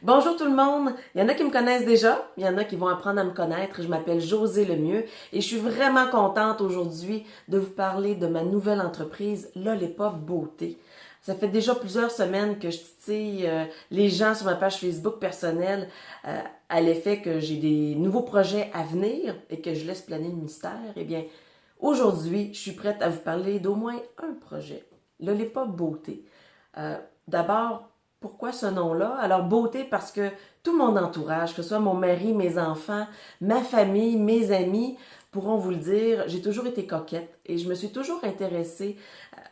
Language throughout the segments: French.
Bonjour tout le monde! Il y en a qui me connaissent déjà, il y en a qui vont apprendre à me connaître. Je m'appelle Josée Lemieux et je suis vraiment contente aujourd'hui de vous parler de ma nouvelle entreprise, Lollipop Beauté. Ça fait déjà plusieurs semaines que je titille les gens sur ma page Facebook personnelle à l'effet que j'ai des nouveaux projets à venir et que je laisse planer le mystère. Eh bien, aujourd'hui, je suis prête à vous parler d'au moins un projet, Lollipop Beauté. D'abord, pourquoi ce nom-là? Alors, beauté parce que tout mon entourage, que ce soit mon mari, mes enfants, ma famille, mes amis, pourront vous le dire, j'ai toujours été coquette et je me suis toujours intéressée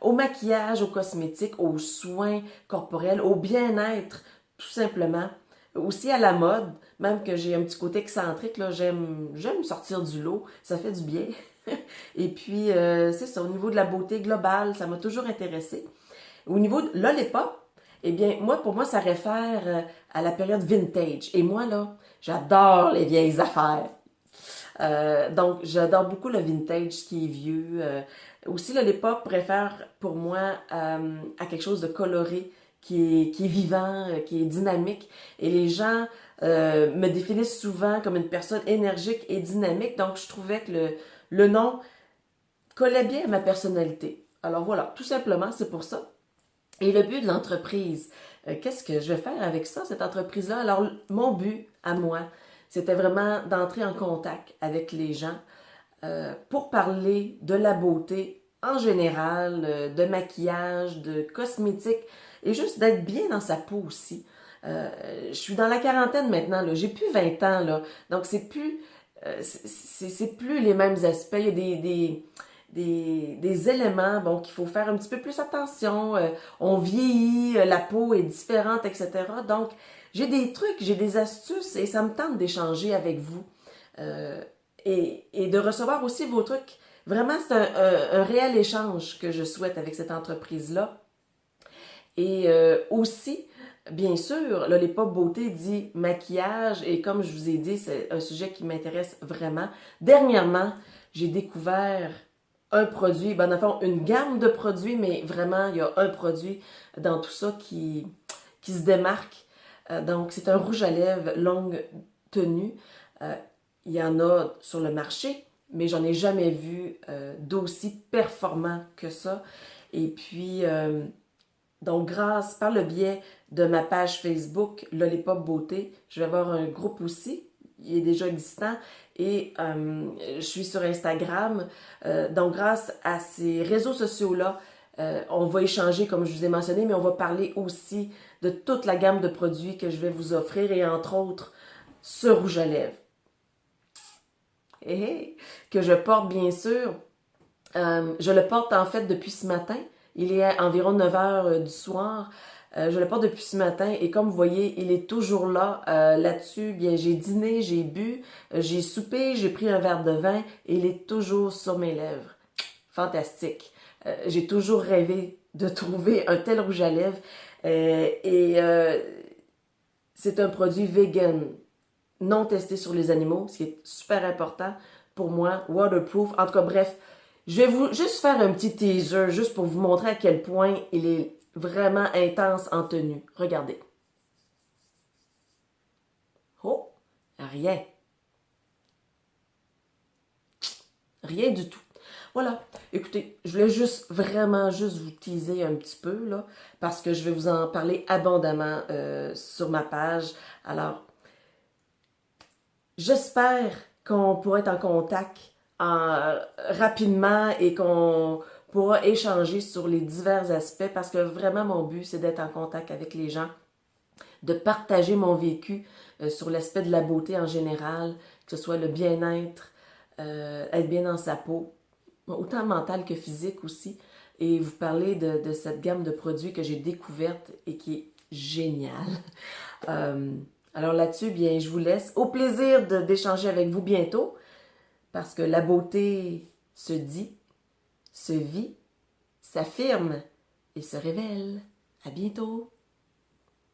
au maquillage, aux cosmétiques, aux soins corporels, au bien-être, tout simplement. Aussi à la mode, même que j'ai un petit côté excentrique, là, j'aime sortir du lot, ça fait du bien. Et puis, c'est ça, au niveau de la beauté globale, ça m'a toujours intéressée. Au niveau de Lollipop, eh bien, pour moi, ça réfère à la période vintage. Et moi, là, j'adore les vieilles affaires. Donc, j'adore beaucoup le vintage qui est vieux. Aussi, Lollipop préfère pour moi à quelque chose de coloré, qui est vivant, qui est dynamique. Et les gens me définissent souvent comme une personne énergique et dynamique. Donc, je trouvais que le nom collait bien à ma personnalité. Alors voilà, tout simplement, c'est pour ça. Et le but de l'entreprise, qu'est-ce que je vais faire avec ça, cette entreprise-là? Alors, mon but à moi, c'était vraiment d'entrer en contact avec les gens pour parler de la beauté en général, de maquillage, de cosmétiques et juste d'être bien dans sa peau aussi. Je suis dans la quarantaine maintenant, là. J'ai plus 20 ans, là. Donc, c'est plus les mêmes aspects. Il y a des éléments bon, qu'il faut faire un petit peu plus attention. On vieillit, la peau est différente, etc. Donc, j'ai des trucs, j'ai des astuces et ça me tente d'échanger avec vous et de recevoir aussi vos trucs. Vraiment, c'est un réel échange que je souhaite avec cette entreprise-là. Et aussi, bien sûr, là, les pop beauté dit maquillage et comme je vous ai dit, c'est un sujet qui m'intéresse vraiment. Dernièrement, j'ai découvert un produit, ben, dans le fond, une gamme de produits, mais vraiment, il y a un produit dans tout ça qui se démarque. Donc, c'est un rouge à lèvres longue tenue. Euh, il y en a sur le marché, mais j'en ai jamais vu d'aussi performant que ça. Et puis, donc, par le biais de ma page Facebook, Lollipop Beauté, je vais avoir un groupe aussi, il est déjà existant, et je suis sur Instagram. Donc, grâce à ces réseaux sociaux-là, on va échanger, comme je vous ai mentionné, mais on va parler aussi de toute la gamme de produits que je vais vous offrir, et entre autres, ce rouge à lèvres. Que je porte bien sûr. Je le porte en fait depuis ce matin. Il est environ 9 heures du soir. Je le porte depuis ce matin et comme vous voyez, il est toujours là. Là-dessus, bien, j'ai dîné, j'ai bu, j'ai soupé, j'ai pris un verre de vin et il est toujours sur mes lèvres. Fantastique. J'ai toujours rêvé de trouver un tel rouge à lèvres et c'est un produit vegan, non testé sur les animaux, ce qui est super important pour moi, waterproof. En tout cas, bref, je vais vous juste faire un petit teaser, juste pour vous montrer à quel point il est vraiment intense en tenue. Regardez. Oh, rien. Rien du tout. Voilà. Écoutez, je voulais juste vous teaser un petit peu, là, parce que je vais vous en parler abondamment sur ma page. Alors, j'espère qu'on pourra être en contact rapidement et qu'on pourra échanger sur les divers aspects parce que vraiment mon but c'est d'être en contact avec les gens, de partager mon vécu sur l'aspect de la beauté en général, que ce soit le bien-être, être bien dans sa peau, autant mental que physique aussi, et vous parler de cette gamme de produits que j'ai découverte et qui est géniale. Euh, alors là-dessus, bien, je vous laisse. Au plaisir d'échanger avec vous bientôt, parce que la beauté se dit, se vit, s'affirme et se révèle. À bientôt!